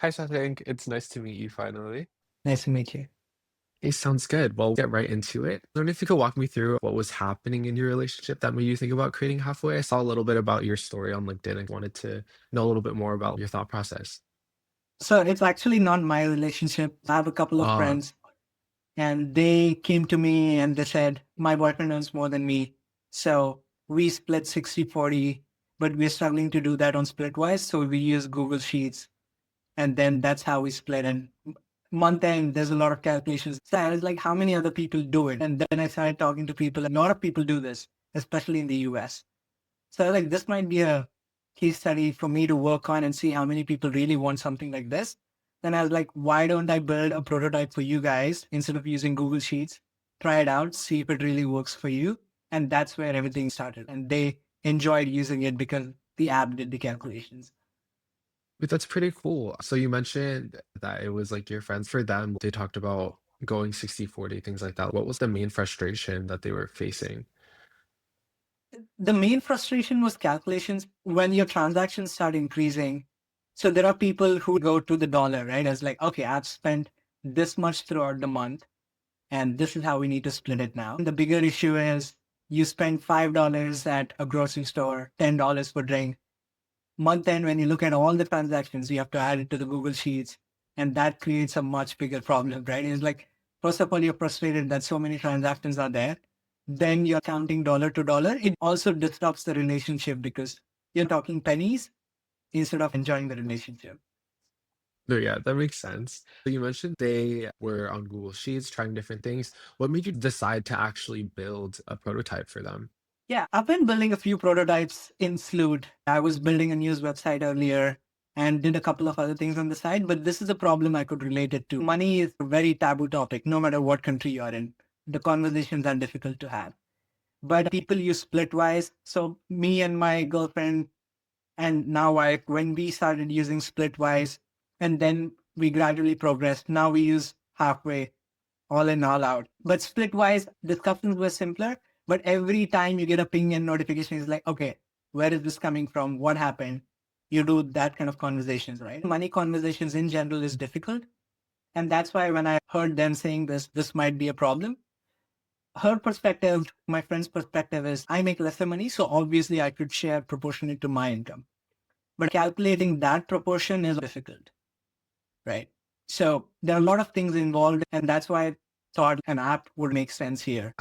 Hi, Shashank. It's nice to meet you finally. Nice to meet you. Hey, sounds good. Well, we'll get right into it. I wonder if you could walk me through what was happening in your relationship that made you think about creating Halfway. I saw a little bit about your story on LinkedIn and wanted to know a little bit more about your thought process. So it's actually not my relationship. I have a couple of Uh, friends and they came to me and they said, my boyfriend earns more than me. So we split 60-40, but we're struggling to do that on Splitwise. So we use Google Sheets and then that's how we split. And month end, there's a lot of calculations. So I was like, how many other people do it? And then I started talking to people. A lot of people do this, especially in the US. So like this might be a case study for me to work on and see how many people really want something like this. Then I was like, why don't I build a prototype for you guys instead of using Google Sheets? Try it out, see if it really works for you. And that's where everything started. And they enjoyed using it because the app did the calculations. but that's pretty cool. So you mentioned that it was like your friends for them, they talked about going 60-40, things like that. What was the main frustration that they were facing? The main frustration was calculations when your transactions start increasing. So there are people who go to the dollar, right? As like, okay, I've spent this much throughout the month and this is how we need to split it now. The bigger issue is you spend $5 at a grocery store, $10 for drink. Month end, when you look at all the transactions, you have to add it to the Google Sheets. And that creates a much bigger problem, right? It's like, first of all, you're frustrated that so many transactions are there. Then you're counting dollar to dollar. It also disrupts the relationship because you're talking pennies instead of enjoying the relationship. No, yeah, that makes sense. So you mentioned they were on Google Sheets trying different things. What made you decide to actually build a prototype for them? Yeah, I've been building a few prototypes in Floot. I was building a news website earlier and did a couple of other things on the side, but this is a problem I could relate it to. Money is a very taboo topic, no matter what country you're in. The conversations are difficult to have. But people use Splitwise. So me and my girlfriend and now wife, when we started using Splitwise, and then we gradually progressed. Now we use Halfway all in, all out. But Splitwise discussions were simpler. But every time you get a ping and notification, it's like, okay, where is this coming from? What happened? You do that kind of conversations, right? Money conversations in general is difficult. And that's why when I heard them saying this might be a problem. Her perspective, my friend's perspective is I make lesser money. So obviously I could share proportionate to my income. But calculating that proportion is difficult, right? So there are a lot of things involved. And that's why I thought an app would make sense here.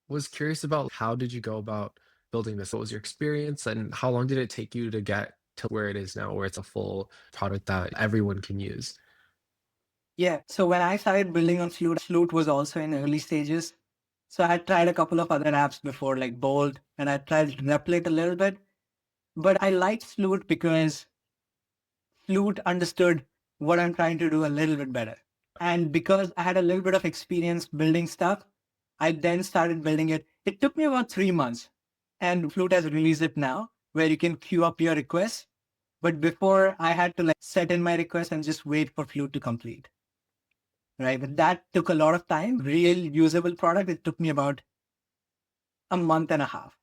Was curious about how did you go about building this? What was your experience and how long did it take you to get to where it is now, where it's a full product that everyone can use? Yeah. So when I started building on Floot was also in early stages. So I had tried a couple of other apps before, like Bold, and I tried Replit a little bit. But I liked Floot because Floot understood what I'm trying to do a little bit better. And because I had a little bit of experience building stuff, I then started building it. It took me about 3 months. And Floot has released it now, where you can queue up your requests. But before I had to like set in my request and just wait for Floot to complete. Right. But that took a lot of time. Real usable product, it took me about a month and a half.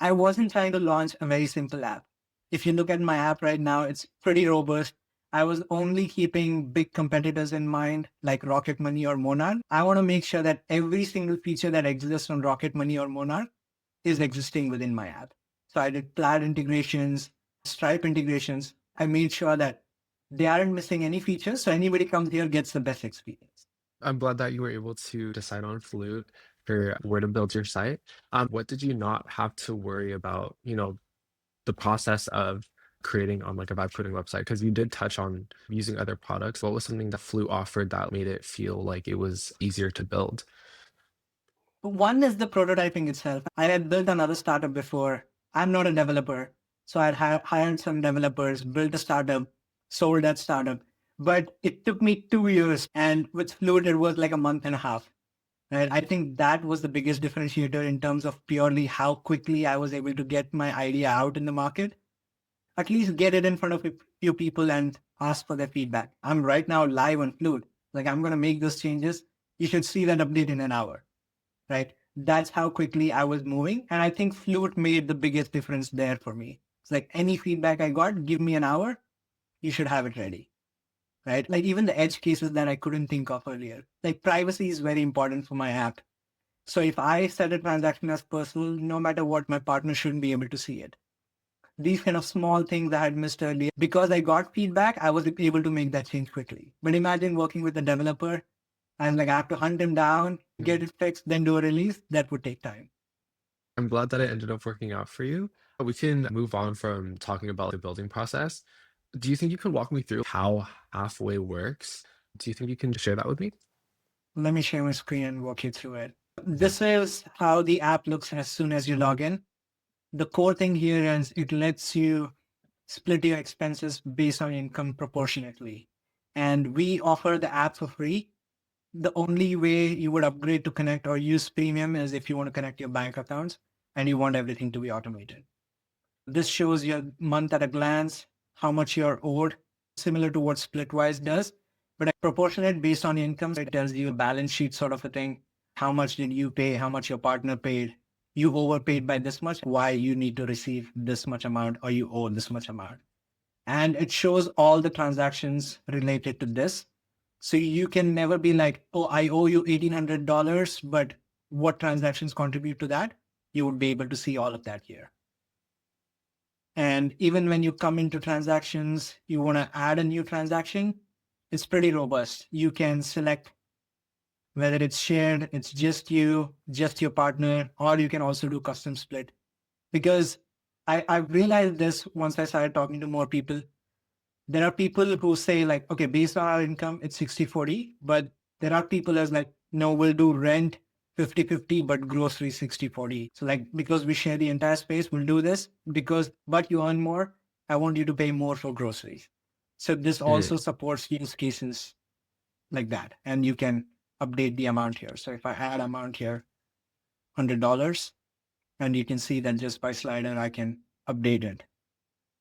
I wasn't trying to launch a very simple app. If you look at my app right now, it's pretty robust. I was only keeping big competitors in mind, like Rocket Money or Monarch. I want to make sure that every single feature that exists on Rocket Money or Monarch is existing within my app. So I did Plaid integrations, Stripe integrations. I made sure that they aren't missing any features. So anybody comes here gets the best experience. I'm glad that you were able to decide on Flute for where to build your site. What did you not have to worry about, the process of creating on like a vibe coding website? Because you did touch on using other products. What was something that Flute offered that made it feel like it was easier to build? One is the prototyping itself. I had built another startup before. I'm not a developer. So I had hired some developers, built a startup, sold that startup. But it took me 2 years. And with Floot, it was like a month and a half. Right? I think that was the biggest differentiator in terms of purely how quickly I was able to get my idea out in the market. At least get it in front of a few people and ask for their feedback. I'm right now live on Floot. Like I'm going to make those changes. You should see that update in an hour, right? That's how quickly I was moving. And I think Floot made the biggest difference there for me. It's like any feedback I got, give me an hour, you should have it ready, right? Like even the edge cases that I couldn't think of earlier. Like privacy is very important for my app. So if I set a transaction as personal, no matter what, my partner shouldn't be able to see it. These kind of small things I had missed earlier. Because I got feedback, I was able to make that change quickly. But imagine working with a developer and like I have to hunt him down, get it fixed, then do a release. That would take time. I'm glad that it ended up working out for you. We can move on from talking about the building process. Do you think you can walk me through how halfway works? Do you think you can share that with me? Let me share my screen and walk you through it. Yeah. This is how the app looks as soon as you log in. The core thing here is it lets you split your expenses based on income proportionately. And we offer the app for free. The only way you would upgrade to connect or use premium is if you want to connect your bank accounts and you want everything to be automated. This shows your month at a glance, how much you're owed, similar to what Splitwise does, but proportionate based on income. So it tells you a balance sheet sort of a thing. How much did you pay? How much your partner paid? You overpaid by this much. Why you need to receive this much amount or you owe this much amount. And it shows all the transactions related to this. So you can never be like, oh, I owe you $1,800, but what transactions contribute to that? You would be able to see all of that here. And even when you come into transactions, you want to add a new transaction, it's pretty robust. You can select whether it's shared, it's just you, just your partner, or you can also do custom split. Because I realized this once I started talking to more people. There are people who say like, okay, based on our income, it's 60-40, but there are people as like, no, we'll do rent 50-50, but grocery 60-40. So like, because we share the entire space, we'll do this but you earn more. I want you to pay more for groceries. So this Mm. also supports use cases like that. And you can update the amount here. So if I add amount here, $100, and you can see that just by slider, I can update it.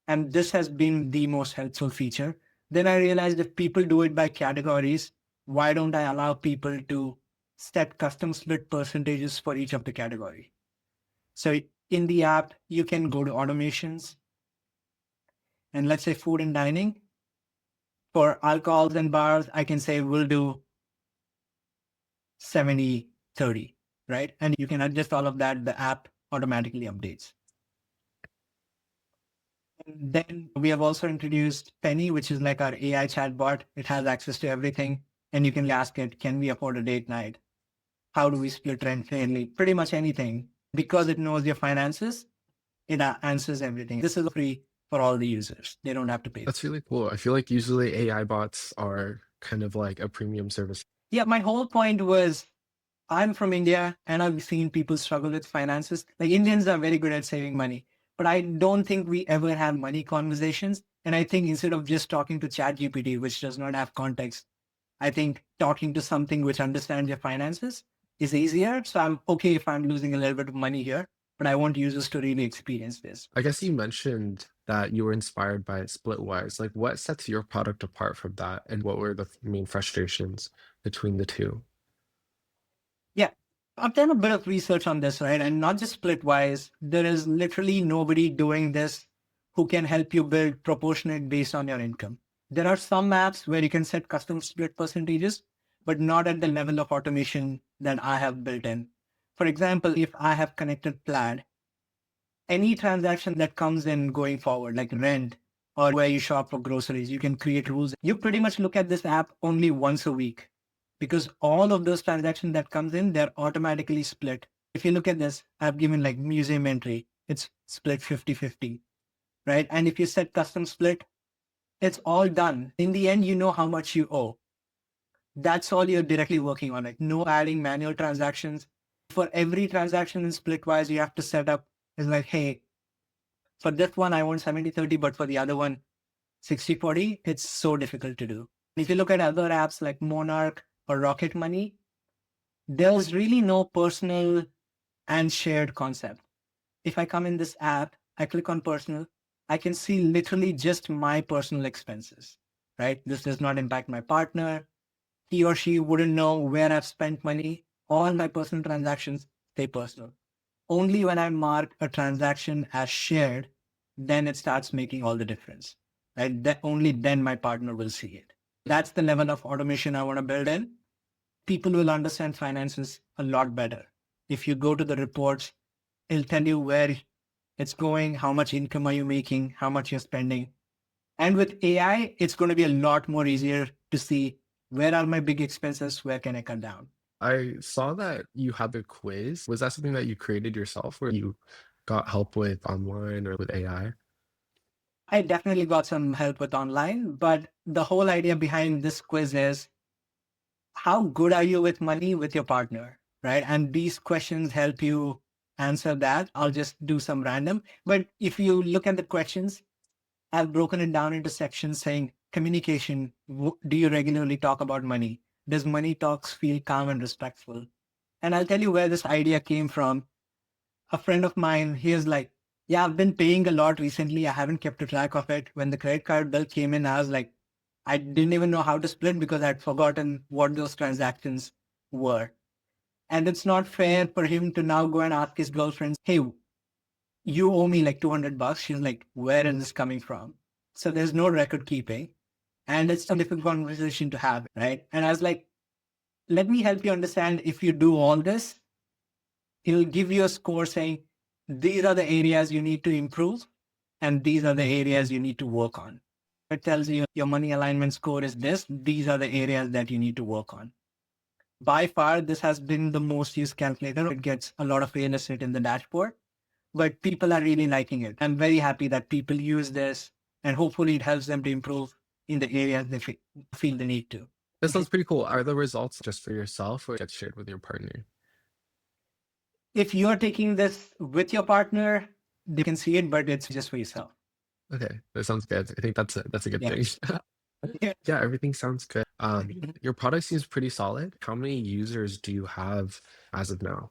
And this has been the most helpful feature. Then I realized if people do it by categories, why don't I allow people to set custom split percentages for each of the category? So in the app, you can go to automations and let's say food and dining. For alcohols and bars, I can say we'll do 70-30, right? And you can adjust all of that. The app automatically updates. Then we have also introduced Penny, which is like our AI chatbot. It has access to everything. And you can ask it, can we afford a date night? How do we split rent fairly? Pretty much anything. Because it knows your finances, it answers everything. This is free for all the users. They don't have to pay. That's really cool. I feel like usually AI bots are kind of like a premium service. Yeah, my whole point was I'm from India and I've seen people struggle with finances. Like Indians are very good at saving money, but I don't think we ever have money conversations. And I think instead of just talking to ChatGPT, which does not have context, I think talking to something which understands your finances is easier. So I'm okay if I'm losing a little bit of money here, but I want users to really experience this. I guess you mentioned that you were inspired by Splitwise. Like, what sets your product apart from that, and what were the main frustrations between the two? Yeah, I've done a bit of research on this, right? And not just Splitwise, there is literally nobody doing this who can help you build proportionate based on your income. There are some apps where you can set custom split percentages, but not at the level of automation that I have built in. For example, if I have connected Plaid, any transaction that comes in going forward, like rent or where you shop for groceries, you can create rules. You pretty much look at this app only once a week because all of those transactions that comes in, they're automatically split. If you look at this, I've given like museum entry, it's split 50-50, right? And if you set custom split, it's all done. In the end, you know how much you owe. That's all you're directly working on it. No adding manual transactions. For every transaction in Splitwise, you have to set up is like, hey, for this one, I want 70-30, but for the other one, 60-40. It's so difficult to do. If you look at other apps like Monarch or Rocket Money, there's really no personal and shared concept. If I come in this app, I click on personal, I can see literally just my personal expenses, right? This does not impact my partner. He or she wouldn't know where I've spent money. All my personal transactions stay personal. Only when I mark a transaction as shared, then it starts making all the difference. right? That only then my partner will see it. That's the level of automation I want to build in. People will understand finances a lot better. If you go to the reports, it'll tell you where it's going, how much income are you making, how much you're spending. And with AI, it's going to be a lot more easier to see where are my big expenses, where can I cut down. I saw that you had the quiz. Was that something that you created yourself or you got help with online or with AI? I definitely got some help with online, but the whole idea behind this quiz is how good are you with money with your partner, right? And these questions help you answer that. I'll just do some random. But if you look at the questions, I've broken it down into sections saying communication. Do you regularly talk about money? Does money talks feel calm and respectful? And I'll tell you where this idea came from. A friend of mine, he is like, yeah, I've been paying a lot recently. I haven't kept a track of it. When the credit card bill came in, I was like, I didn't even know how to split because I'd forgotten what those transactions were. And it's not fair for him to now go and ask his girlfriend, hey, you owe me like $200. She's like, where is this coming from? So there's no record keeping. And it's a difficult conversation to have, right? And I was like, let me help you understand if you do all this, it'll give you a score saying, these are the areas you need to improve and these are the areas you need to work on. It tells you your money alignment score is this. These are the areas that you need to work on. By far, this has been the most used calculator. It gets a lot of real estate in the dashboard, but people are really liking it. I'm very happy that people use this and hopefully it helps them to improve in the areas they feel the need to. That sounds pretty cool. Are the results just for yourself or get shared with your partner? If you're taking this with your partner, they can see it, but it's just for yourself. Okay, that sounds good. I think that's a good Yeah. thing. Yeah. Yeah, everything sounds good. Your product seems pretty solid. How many users do you have as of now?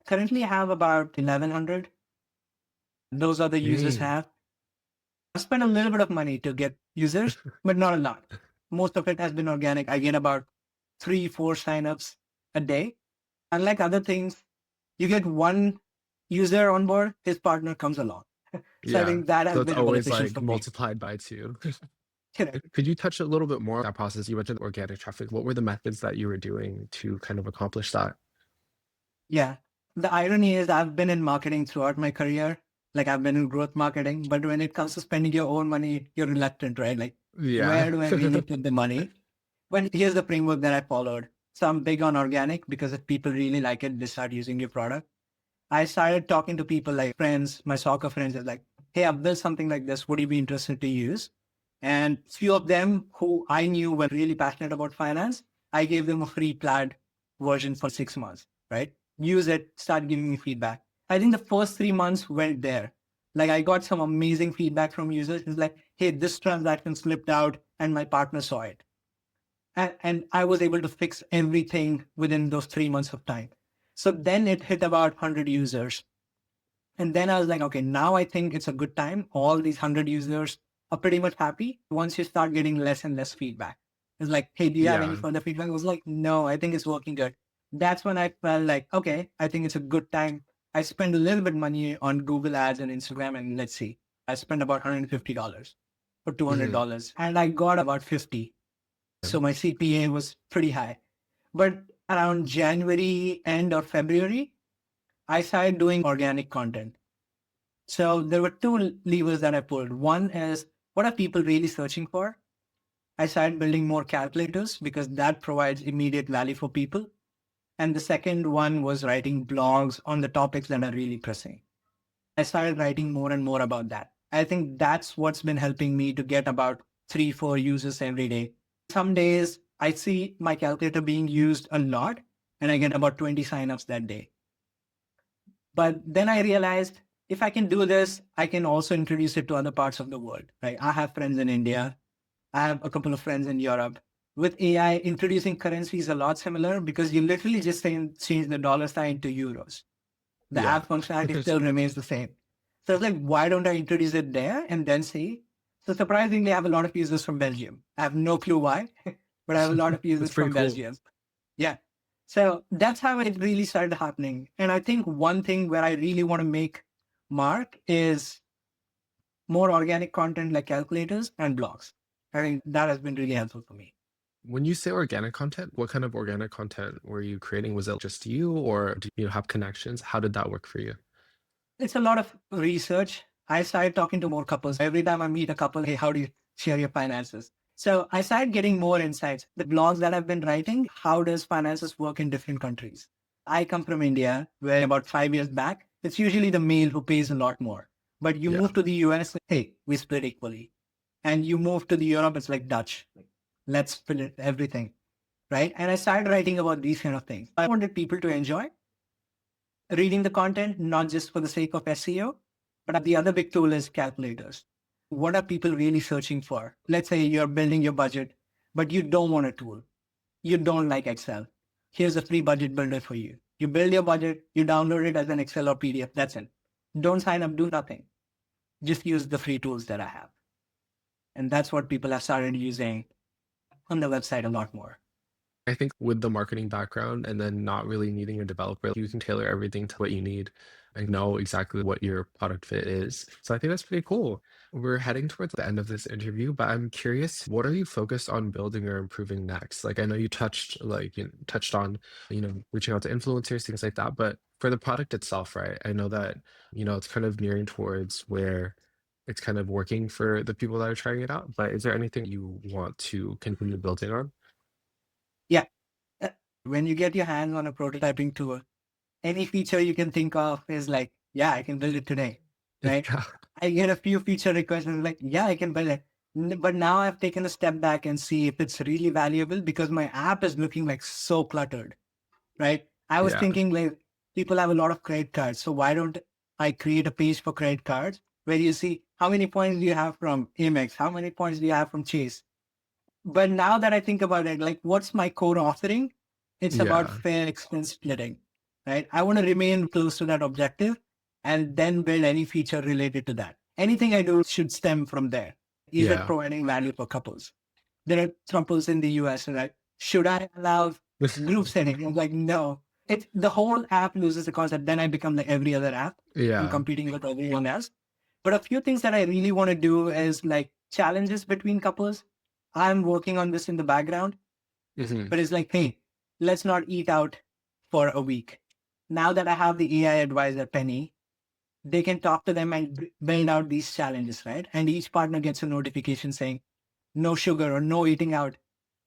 Currently, I have about 1,100. Those are the users Dang. have. I spent a little bit of money to get users, but not a lot. Most of it has been organic. I get about 3, 4 signups a day. Unlike other things, you get one user on board, his partner comes along. So I Yeah. think that So has it's been always beneficial like for me. multiplied by two. Correct. Could you touch a little bit more on that process? You mentioned organic traffic. What were the methods that you were doing to kind of accomplish that? Yeah. The irony is I've been in marketing throughout my career. Like I've been in growth marketing, but when it comes to spending your own money, you're reluctant, right? Like, Yeah. where do I really put the money? But here's the framework that I followed. So I'm big on organic because if people really like it, they start using your product. I started talking to people like friends, my soccer friends, is like, hey, I've built something like this. Would you be interested to use? And few of them who I knew were really passionate about finance, I gave them a free plaid version for 6 months, right? Use it, start giving me feedback. I think the first 3 months went there. Like I got some amazing feedback from users. It's like, hey, this transaction slipped out and my partner saw it. And I was able to fix everything within those 3 months of time. So then it hit about 100 users. And then I was like, okay, now I think it's a good time. All these 100 users are pretty much happy once you start getting less and less feedback. It's like, hey, do you have any Yeah. further feedback? I was like, no, I think it's working good. That's when I felt like, okay, I think it's a good time. I spent a little bit money on Google ads and Instagram, and let's see, I spent about $150 or Mhm. $200, and I got about 50. So my CPA was pretty high. But around January end or February, I started doing organic content. So there were two levers that I pulled. One is what are people really searching for? I started building more calculators because that provides immediate value for people. And the second one was writing blogs on the topics that are really pressing. I started writing more and more about that. I think that's what's been helping me to get about 3, 4 users every day. Some days I see my calculator being used a lot and I get about 20 signups that day. But then I realized if I can do this, I can also introduce it to other parts of the world. Right? I have friends in India. I have a couple of friends in Europe. With AI, introducing currency is a lot similar because you literally just change the dollar sign to euros. The Yeah. app functionality still remains the same. So it's like, why don't I introduce it there and then see? So surprisingly, I have a lot of users from Belgium. I have no clue why, but I have a lot of That's users pretty from cool. Belgium. Yeah. So that's how it really started happening. And I think one thing where I really want to make mark is more organic content like calculators and blogs. I think that has been really helpful for me. When you say organic content, what kind of organic content were you creating? Was it just you, or do you have connections? How did that work for you? It's a lot of research. I started talking to more couples. Every time I meet a couple, hey, how do you share your finances? So I started getting more insights. The blogs that I've been writing, how does finances work in different countries? I come from India, where about 5 years back, it's usually the male who pays a lot more. But you Yeah. move to the US, hey, we split equally. And you move to the Europe, it's like Dutch. Let's split everything, right? And I started writing about these kind of things. I wanted people to enjoy reading the content, not just for the sake of SEO, but the other big tool is calculators. What are people really searching for? Let's say you're building your budget, but you don't want a tool. You don't like Excel. Here's a free budget builder for you. You build your budget, you download it as an Excel or PDF. That's it. Don't sign up, do nothing. Just use the free tools that I have. And that's what people have started using on the website a lot more. I think with the marketing background and then not really needing a developer, you can tailor everything to what you need and know exactly what your product fit is. So I think that's pretty cool. We're heading towards the end of this interview, but I'm curious, what are you focused on building or improving next? Like I know you touched on, reaching out to influencers, things like that, but for the product itself, right? I know that, it's kind of nearing towards where it's kind of working for the people that are trying it out, but is there anything you want to continue building on? Yeah. uh, When you get your hands on a prototyping tool, any feature you can think of is like, yeah, I can build it today, right? Yeah. I get a few feature requests and like, yeah, I can build it. But now I've taken a step back and see if it's really valuable because my app is looking like so cluttered, right? I was Yeah. thinking like people have a lot of credit cards. So why don't I create a page for credit cards where you see how many points do you have from Amex? How many points do you have from Chase? But now that I think about it, like what's my core offering? It's about Yeah. fair expense splitting, right? I want to remain close to that objective and then build any feature related to that. Anything I do should stem from there. Is it Yeah. providing value for couples? There are couples in the US, right? Should I allow group setting? I'm like, no. It the whole app loses the concept. Then I become like every other app and Yeah. competing with everyone else. But a few things that I really want to do is like challenges between couples. I'm working on this in the background, Mhm. but it's like, hey, let's not eat out for a week. Now that I have the AI advisor, Penny, they can talk to them and build out these challenges, right? And each partner gets a notification saying, no sugar or no eating out.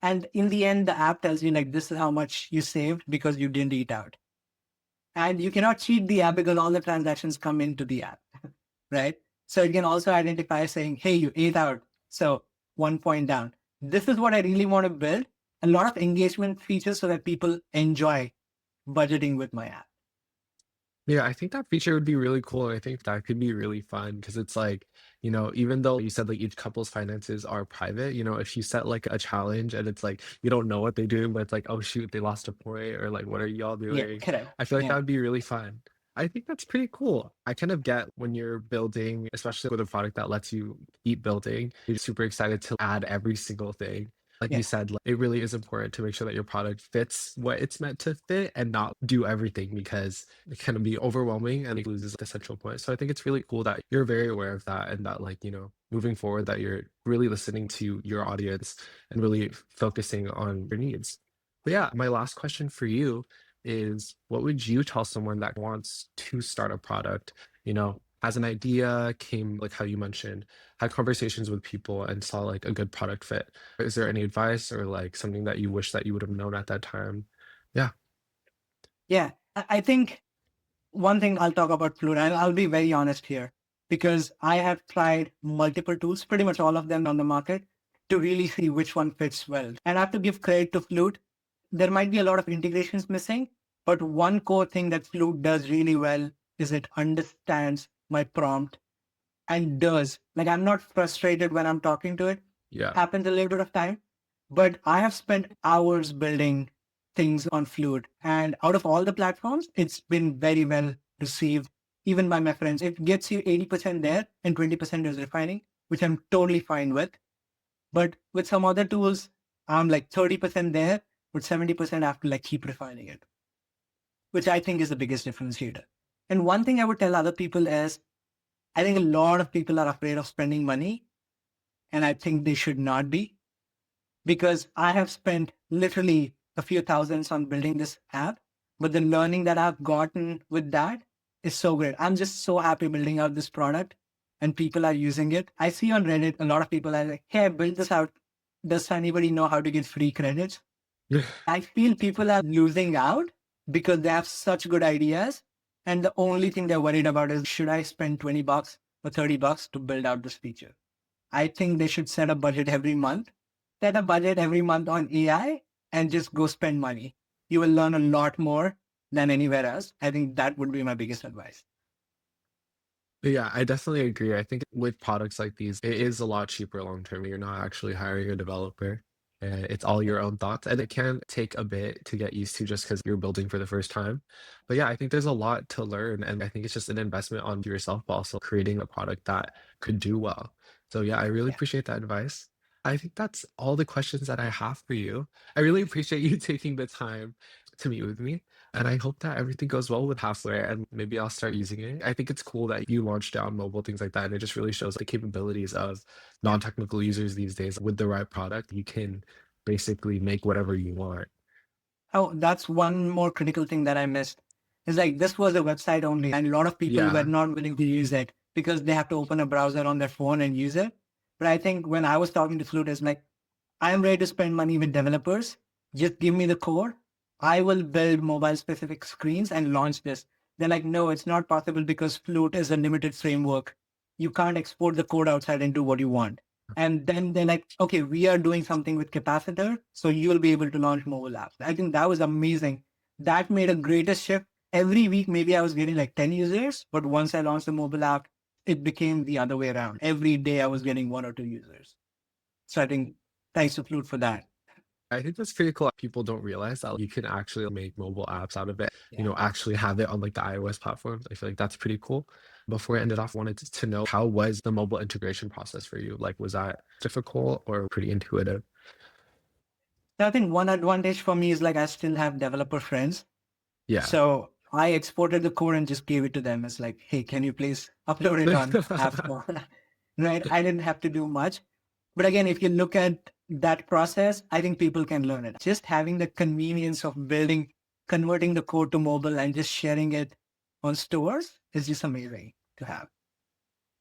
And in the end, the app tells you, like, this is how much you saved because you didn't eat out. And you cannot cheat the app because all the transactions come into the app, right? So it can also identify saying, hey, you ate out. So 1 point down. This is what I really want to build a lot of engagement features so that people enjoy budgeting with my app. Yeah, I think that feature would be really cool, and I think that could be really fun because it's like, even though you said like each couple's finances are private, if you set like a challenge and it's like you don't know what they're doing, but it's like, oh shoot, they lost a point, or like, what are y'all Yeah, doing? correct. I feel like that Yeah. would be really fun. I think that's pretty cool. I kind of get when you're building, especially with a product that lets you keep building, you're super excited to add every single thing. Like you Yeah. said, like, it really is important to make sure that your product fits what it's meant to fit and not do everything because it can be overwhelming and it loses the central point. So I think it's really cool that you're very aware of that and that, like, moving forward, that you're really listening to your audience and really focusing on your needs. But yeah, my last question for you is, what would you tell someone that wants to start a product, has an idea, came like how you mentioned, had conversations with people and saw like a good product fit? Is there any advice or like something that you wish that you would have known at that time? Yeah. Yeah. I think one thing I'll talk about Floot, and I'll be very honest here, because I have tried multiple tools, pretty much all of them on the market, to really see which one fits well. And I have to give credit to Floot. There might be a lot of integrations missing, but one core thing that Floot does really well is it understands my prompt and does. Like I'm not frustrated when I'm talking to it. Yeah. Happens a little bit of time, but I have spent hours building things on Floot, and out of all the platforms, it's been very well received, even by my friends. It gets you 80% there and 20% is refining, which I'm totally fine with. But with some other tools, I'm like 30% there, but 70% I have to like keep refining it, which I think is the biggest differentiator. And one thing I would tell other people is I think a lot of people are afraid of spending money, and I think they should not be, because I have spent literally a few thousands on building this app, but the learning that I've gotten with that is so great. I'm just so happy building out this product and people are using it. I see on Reddit a lot of people are like, hey, I built this out. Does anybody know how to get free credits? I feel people are losing out because they have such good ideas. And the only thing they're worried about is, should I spend $20 or $30 to build out this feature? I think they should set a budget every month. Set a budget every month on AI and just go spend money. You will learn a lot more than anywhere else. I think that would be my biggest advice. Yeah, I definitely agree. I think with products like these, it is a lot cheaper long term. You're not actually hiring a developer. And it's all Yeah. your own thoughts. And it can take a bit to get used to just because you're building for the first time. But yeah, I think there's a lot to learn. And I think it's just an investment on yourself, but also creating a product that could do well. So yeah, I really Yeah. appreciate that advice. I think that's all the questions that I have for you. I really appreciate you taking the time to meet with me. And I hope that everything goes well with Halfware and maybe I'll start using it. I think it's cool that you launched down mobile, things like that. And it just really shows the capabilities of Yeah. non-technical users these days. With the right product, you can basically make whatever you want. Oh, that's one more critical thing that I missed. It's like this was a website only, and a lot of people were Yeah. not willing to use it because they have to open a browser on their phone and use it. But I think when I was talking to Flute, it's like, I'm ready to spend money with developers. Just give me the code. I will build mobile specific screens and launch this. They're like, no, it's not possible because Floot is a limited framework. You can't export the code outside and do what you want. And then they're like, okay, we are doing something with capacitor. So you will be able to launch mobile apps. I think that was amazing. That made a greater shift. Every week, maybe I was getting like 10 users, but once I launched the mobile app, it became the other way around. Every day I was getting 1 or 2 users. So I think thanks to Flute for that. I think that's pretty cool. People don't realize that you can actually make mobile apps out of it, Yeah. actually have it on like the iOS platforms. I feel like that's pretty cool. Before I ended off, wanted to know how was the mobile integration process for you? Like, was that difficult or pretty intuitive? So I think one advantage for me is like I still have developer friends. Yeah. So I exported the code and just gave it to them. It's like, hey, can you please upload it on App Store? Right? I didn't have to do much. But again, if you look at that process, I think people can learn it. Just having the convenience of building, converting the code to mobile and just sharing it on stores is just amazing to have.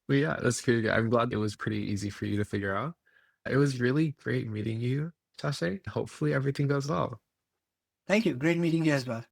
Well, yeah, that's pretty good. I'm glad it was pretty easy for you to figure out. It was really great meeting you, Shashank. Hopefully everything goes well. Thank you. Great meeting you as well.